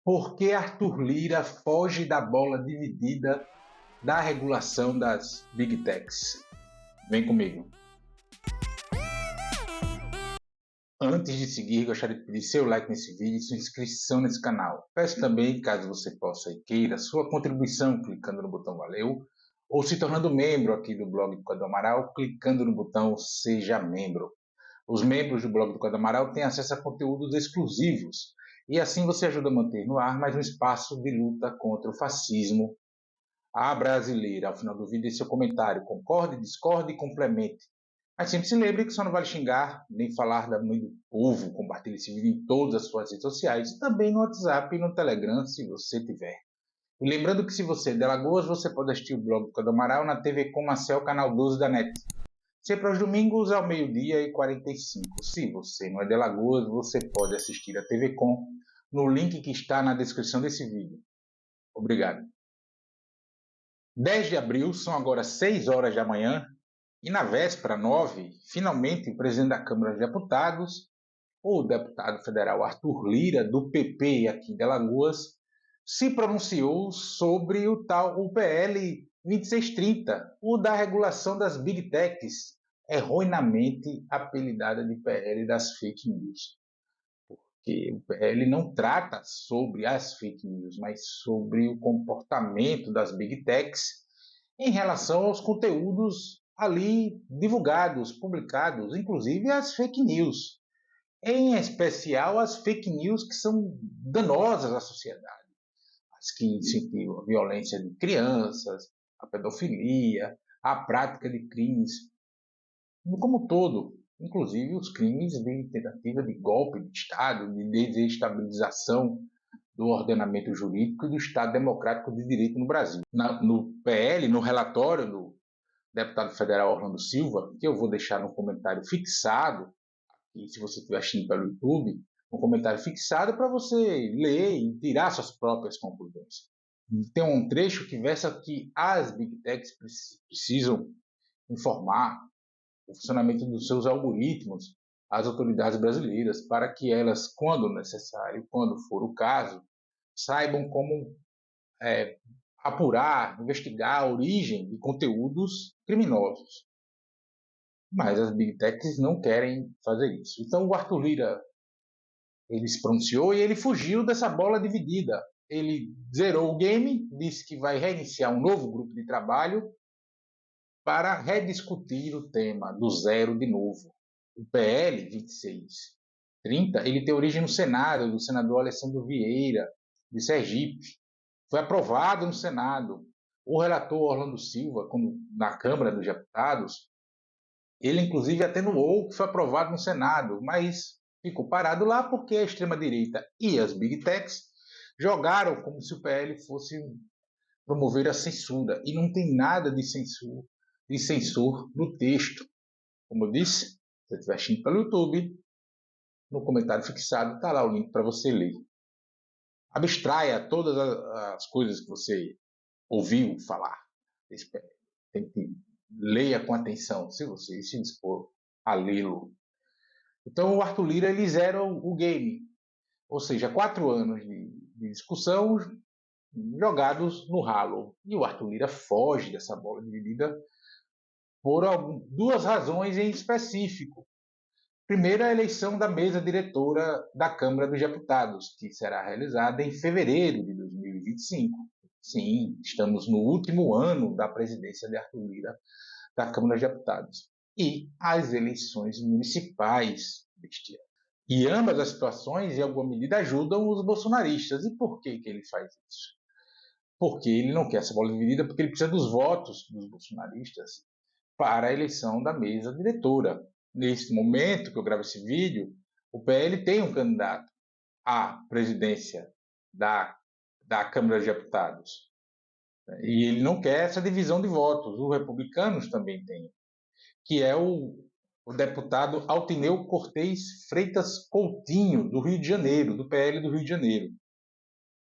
Por que Arthur Lira foge da bola dividida da regulação das Big Techs? Vem comigo. Antes de seguir, gostaria de pedir seu like nesse vídeo e sua inscrição nesse canal. Peço também, caso você possa e queira, sua contribuição clicando no botão Valeu ou se tornando membro aqui do blog do Cadu Amaral, clicando no botão Seja Membro. Os membros do blog do Cadu Amaral têm acesso a conteúdos exclusivos e assim você ajuda a manter no ar mais um espaço de luta contra o fascismo à brasileira. Ao final do vídeo, deixe seu comentário, concorde, discorde e complemente. Mas sempre se lembre que só não vale xingar, nem falar da mãe do povo. Compartilhe esse vídeo em todas as suas redes sociais, também no WhatsApp e no Telegram, se você tiver. E lembrando que se você é de Alagoas, você pode assistir o blog do Cadu Amaral na TV Com Marcel, canal 12 da NET. Sempre aos domingos, ao 12h45. Se você não é de Alagoas, você pode assistir a TV Com no link que está na descrição desse vídeo. Obrigado. 10 de abril, são agora 6 horas da manhã, e na véspera, 9, finalmente o presidente da Câmara dos Deputados, o deputado federal Arthur Lira, do PP aqui de Alagoas, se pronunciou sobre o PL 2630, o da regulação das Big Techs, erroneamente apelidada de PL das fake news. Porque o PL não trata sobre as fake news, mas sobre o comportamento das Big Techs em relação aos conteúdos ali divulgados, publicados, inclusive as fake news. Em especial as fake news que são danosas à sociedade. As que incentivam a violência de crianças, a pedofilia, a prática de crimes como um todo, inclusive os crimes de tentativa de golpe de Estado, de desestabilização do ordenamento jurídico e do Estado democrático de direito no Brasil. No PL, no relatório do deputado federal Orlando Silva, que eu vou deixar no comentário fixado, e se você estiver assistindo pelo YouTube, um comentário fixado para você ler e tirar suas próprias conclusões. Tem um trecho que versa que as Big Techs precisam informar o funcionamento dos seus algoritmos às autoridades brasileiras para que elas, quando necessário, quando for o caso, saibam como apurar, investigar a origem de conteúdos criminosos. Mas as Big Techs não querem fazer isso. Então o Arthur Lira, ele se pronunciou e ele fugiu dessa bola dividida. Ele zerou o game, disse que vai reiniciar um novo grupo de trabalho para rediscutir o tema do zero de novo. O PL 2630, ele tem origem no Senado, do senador Alessandro Vieira, de Sergipe. Foi aprovado no Senado. O relator Orlando Silva, na Câmara dos Deputados, ele inclusive atenuou que foi aprovado no Senado, mas ficou parado lá porque a extrema-direita e as Big Techs jogaram como se o PL fosse promover a censura. E não tem nada de censura no texto. Como eu disse, se você estiver assistindo pelo YouTube, no comentário fixado está lá o link para você ler. Abstraia todas as coisas que você ouviu falar desse PL. Leia com atenção, se você se dispor a lê-lo. Então o Arthur Lira, ele zera o game. Ou seja, 4 anos de discussão jogados no ralo. E o Arthur Lira foge dessa bola dividida por duas razões em específico. Primeiro, a eleição da mesa diretora da Câmara dos Deputados, que será realizada em fevereiro de 2025. Sim, estamos no último ano da presidência de Arthur Lira da Câmara dos Deputados. E as eleições municipais deste ano. E ambas as situações, em alguma medida, ajudam os bolsonaristas. E por que ele faz isso? Porque ele não quer essa bola dividida, porque ele precisa dos votos dos bolsonaristas para a eleição da mesa diretora. Nesse momento que eu gravo esse vídeo, o PL tem um candidato à presidência da Câmara dos Deputados. E ele não quer essa divisão de votos. Os republicanos também têm, que é o deputado Altineu Cortez Freitas Coutinho, do Rio de Janeiro, do PL do Rio de Janeiro.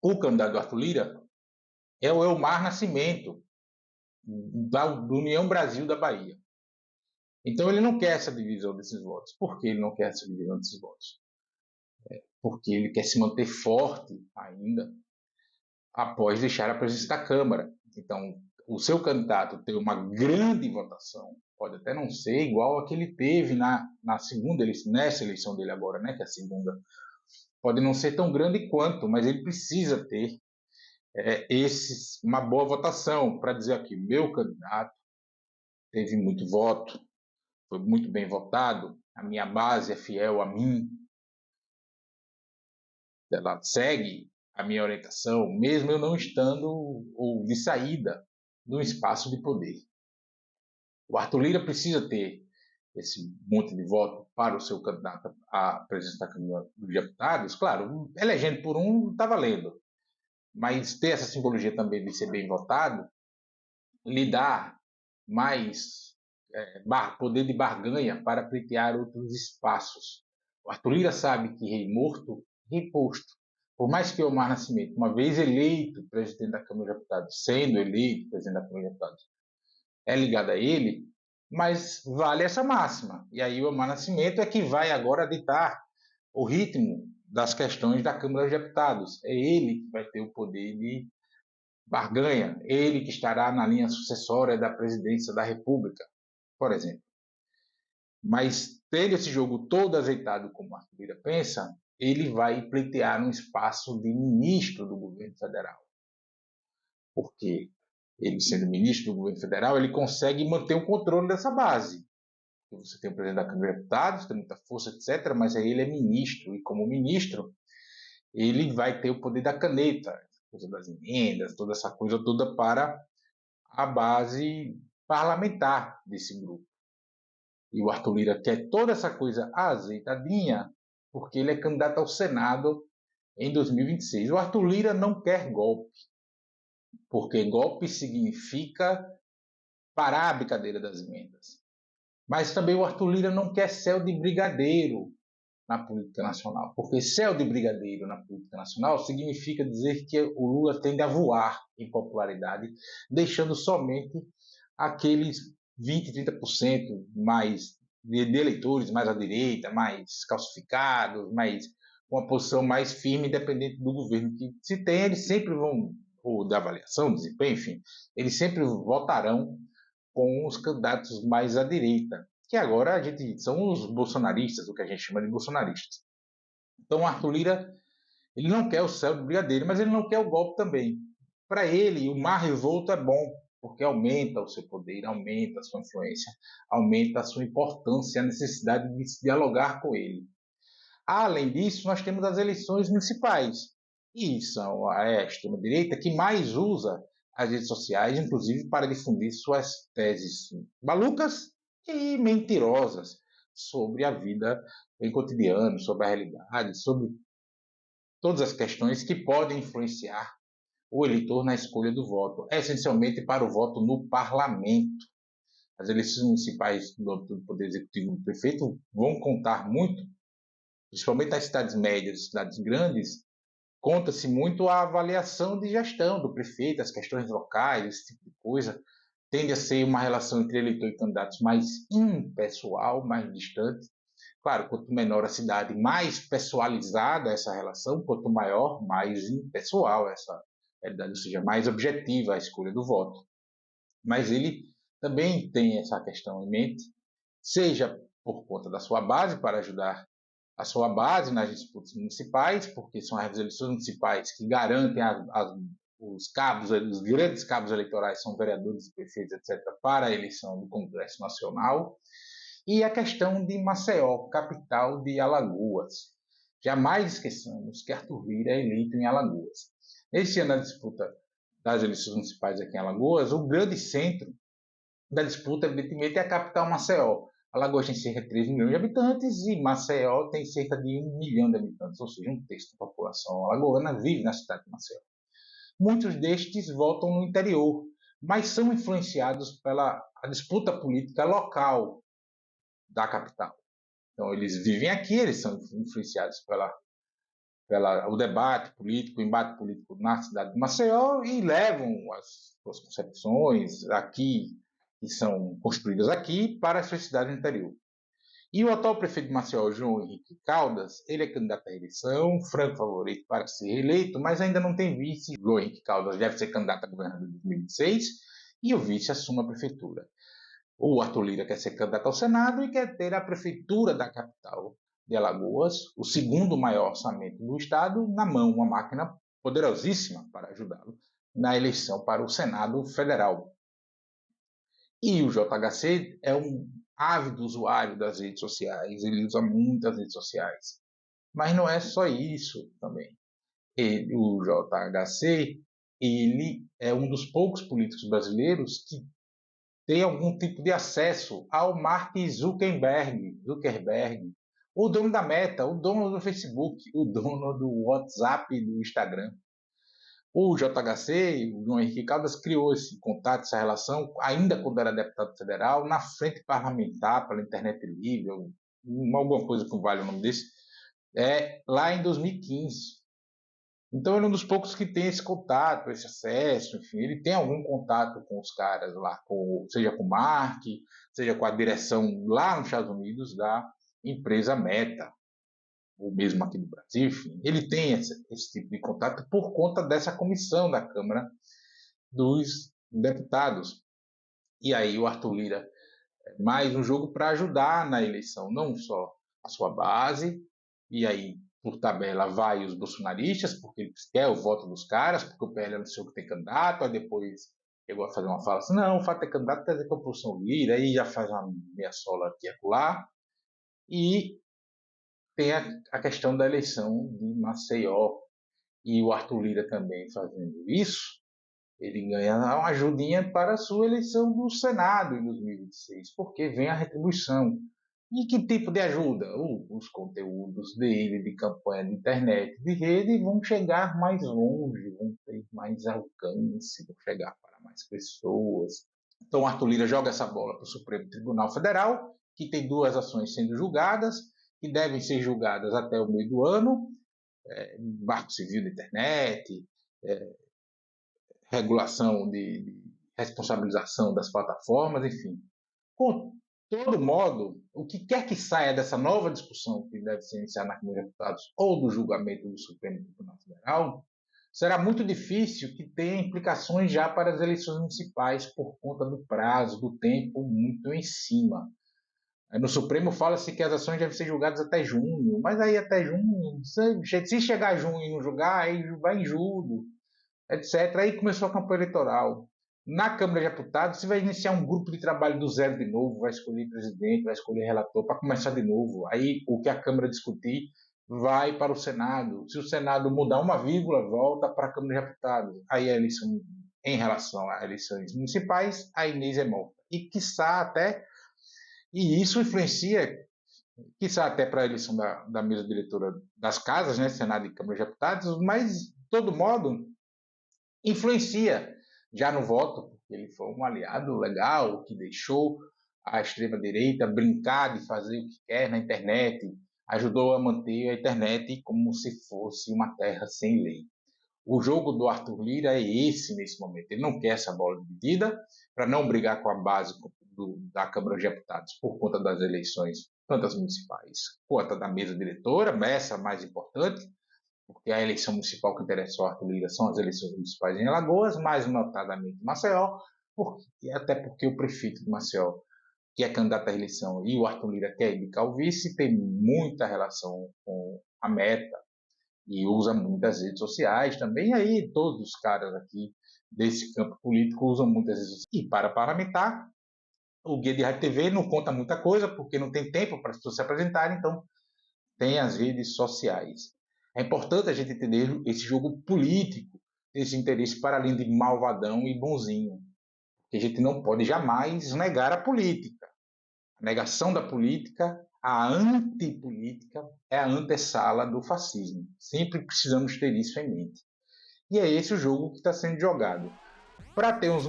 O candidato do Arthur Lira é o Elmar Nascimento, do União Brasil da Bahia. Então ele não quer essa divisão desses votos. Por que ele não quer essa divisão desses votos? porque ele quer se manter forte ainda após deixar a presidência da Câmara. Então, o seu candidato ter uma grande votação, pode até não ser igual a que ele teve na segunda eleição, nessa eleição dele agora, né, que é a segunda, pode não ser tão grande quanto, mas ele precisa ter uma boa votação para dizer aqui, meu candidato teve muito voto, foi muito bem votado, a minha base é fiel a mim, ela segue a minha orientação, mesmo eu não estando ou de saída do espaço de poder. O Arthur Lira precisa ter esse monte de voto para o seu candidato à presidência da Câmara dos Deputados. Claro, elegendo por um está valendo, mas ter essa simbologia também de ser bem votado lhe dá mais poder de barganha para pleitear outros espaços. O Arthur Lira sabe que rei morto, rei posto. Por mais que Omar Nascimento, uma vez eleito presidente da Câmara dos Deputados, sendo eleito presidente da Câmara dos Deputados, é ligado a ele, mas vale essa máxima. E aí o Omar Nascimento é que vai agora ditar o ritmo das questões da Câmara dos Deputados. É ele que vai ter o poder de barganha, ele que estará na linha sucessória da presidência da República, por exemplo. Mas tendo esse jogo todo azeitado como Arthur Lira pensa, ele vai pleitear um espaço de ministro do governo federal. Porque ele, sendo ministro do governo federal, ele consegue manter o controle dessa base. Você tem o presidente da Câmara dos Deputados, tem muita força, etc., mas aí ele é ministro, e como ministro, ele vai ter o poder da caneta, coisa das emendas, toda essa coisa toda para a base parlamentar desse grupo. E o Arthur Lira quer toda essa coisa azeitadinha, porque ele é candidato ao Senado em 2026. O Arthur Lira não quer golpe, porque golpe significa parar a brincadeira das emendas. Mas também o Arthur Lira não quer céu de brigadeiro na política nacional, porque céu de brigadeiro na política nacional significa dizer que o Lula tende a voar em popularidade, deixando somente aqueles 20, 30% mais de eleitores mais à direita, mais calcificados, mais com uma posição mais firme, independente do governo que se tem, eles sempre vão, ou da avaliação, desempenho, enfim, eles sempre votarão com os candidatos mais à direita, que agora a gente são os bolsonaristas, o que a gente chama de bolsonaristas. Então, Arthur Lira, ele não quer o céu do brigadeiro, mas ele não quer o golpe também. Para ele, o mar revolto é bom, porque aumenta o seu poder, aumenta a sua influência, aumenta a sua importância, a necessidade de se dialogar com ele. Além disso, nós temos as eleições municipais, e são a extrema-direita que mais usa as redes sociais, inclusive para difundir suas teses malucas e mentirosas sobre a vida em cotidiano, sobre a realidade, sobre todas as questões que podem influenciar o eleitor na escolha do voto, essencialmente para o voto no parlamento. As eleições municipais do Poder Executivo do prefeito vão contar muito, principalmente nas cidades médias, cidades grandes, conta-se muito a avaliação de gestão do prefeito, as questões locais, esse tipo de coisa. Tende a ser uma relação entre eleitor e candidatos mais impessoal, mais distante. Claro, quanto menor a cidade, mais pessoalizada essa relação, quanto maior, mais impessoal essa realidade, ou seja, mais objetiva a escolha do voto. Mas ele também tem essa questão em mente, seja por conta da sua base, para ajudar a sua base nas disputas municipais, porque são as eleições municipais que garantem os cabos, os grandes cabos eleitorais, são vereadores e prefeitos, etc., para a eleição do Congresso Nacional, e a questão de Maceió, capital de Alagoas. Jamais esqueçamos que Arthur Lira é eleito em Alagoas. Nesse ano da disputa das eleições municipais aqui em Alagoas, o grande centro da disputa, evidentemente, é a capital Maceió. Alagoas tem cerca de 3 milhões de habitantes e Maceió tem cerca de 1 milhão de habitantes, ou seja, um terço da população alagoana vive na cidade de Maceió. Muitos destes votam no interior, mas são influenciados pela disputa política local da capital. Então, eles vivem aqui, eles são influenciados pelo debate político, o embate político na cidade de Maceió e levam as suas concepções aqui, que são construídas aqui, para as suas cidades no interior. E o atual prefeito de Maceió, João Henrique Caldas, ele é candidato à reeleição, franco favorito para ser reeleito, mas ainda não tem vice. João Henrique Caldas deve ser candidato a governador em 2026 e o vice assume a prefeitura. O Arthur Lira quer ser candidato ao Senado e quer ter a prefeitura da capital de Alagoas, o segundo maior orçamento do estado, na mão, uma máquina poderosíssima para ajudá-lo na eleição para o Senado Federal. E o JHC é um ávido usuário das redes sociais, ele usa muitas redes sociais. Mas não é só isso também. O JHC, ele é um dos poucos políticos brasileiros que tem algum tipo de acesso ao Mark Zuckerberg, o dono da Meta, o dono do Facebook, o dono do WhatsApp e do Instagram. O JHC, o João Henrique Caldas, criou esse contato, essa relação, ainda quando era deputado federal, na frente parlamentar, pela internet livre, alguma coisa que vale o nome desse, lá em 2015. Então ele é um dos poucos que tem esse contato, esse acesso, enfim, ele tem algum contato com os caras lá, seja com o Mark, seja com a direção lá nos Estados Unidos da empresa Meta, ou mesmo aqui no Brasil, enfim, ele tem esse tipo de contato por conta dessa comissão da Câmara dos Deputados. E aí o Arthur Lira, mais um jogo para ajudar na eleição, não só a sua base, e aí por tabela vai os bolsonaristas, porque ele quer o voto dos caras, porque o PL anunciou que tem candidato, aí depois chegou a fazer uma fala assim, não, o fato de ter candidato quer dizer que é o Lira, aí já faz uma meia sola aqui e acolá, e tem a questão da eleição de Maceió, e o Arthur Lira também fazendo isso, ele ganha uma ajudinha para a sua eleição do Senado em 2026, porque vem a retribuição. E que tipo de ajuda? Os conteúdos dele, de campanha de internet, de rede, vão chegar mais longe, vão ter mais alcance, vão chegar para mais pessoas. Então, Arthur Lira joga essa bola para o Supremo Tribunal Federal, que tem 2 ações sendo julgadas, que devem ser julgadas até o meio do ano, marco civil da internet, regulação de responsabilização das plataformas, enfim. Com todo modo, o que quer que saia dessa nova discussão que deve ser iniciada na Câmara de Deputados ou do julgamento do Supremo Tribunal Federal, será muito difícil que tenha implicações já para as eleições municipais por conta do prazo, do tempo muito em cima. No Supremo fala-se que as ações devem ser julgadas até junho, mas aí até junho, se chegar a junho e não julgar, aí vai em julho, etc. Aí começou a campanha eleitoral. Na Câmara de Deputados, você vai iniciar um grupo de trabalho do zero de novo, vai escolher presidente, vai escolher relator, para começar de novo. Aí o que a Câmara discutir vai para o Senado. Se o Senado mudar uma vírgula, volta para a Câmara de Deputados. Aí a eleição, em relação a eleições municipais, a Inês é morta. E quiçá até, e isso influencia, quiçá até para a eleição da mesa diretora das casas, né, Senado e Câmara de Deputados, mas, de todo modo, influencia já no voto, porque ele foi um aliado legal que deixou a extrema-direita brincar de fazer o que quer na internet, ajudou a manter a internet como se fosse uma terra sem lei. O jogo do Arthur Lira é esse nesse momento. Ele não quer essa bola dividida para não brigar com a base da Câmara de Deputados por conta das eleições, tanto as municipais quanto da mesa diretora, essa mais importante, porque a eleição municipal que interessa ao Arthur Lira são as eleições municipais em Alagoas, mais notadamente em Maceió, até porque o prefeito de Maceió, que é candidato à reeleição, e o Arthur Lira quer indicar o vice, tem muita relação com a Meta e usa muitas redes sociais também, e aí todos os caras aqui desse campo político usam muitas redes sociais. E para parlamentar, o Guia de Rádio TV não conta muita coisa, porque não tem tempo para as pessoas se apresentarem, então tem as redes sociais. É importante a gente entender esse jogo político, esse interesse para além de malvadão e bonzinho. Porque a gente não pode jamais negar a política. A negação da política, a antipolítica, é a antessala do fascismo. Sempre precisamos ter isso em mente. E é esse o jogo que está sendo jogado. Para ter uns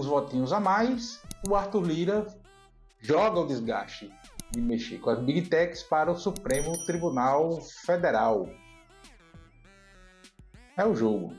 votinhos a mais, o Arthur Lira joga o desgaste de mexer com as Big Techs para o Supremo Tribunal Federal. É o jogo.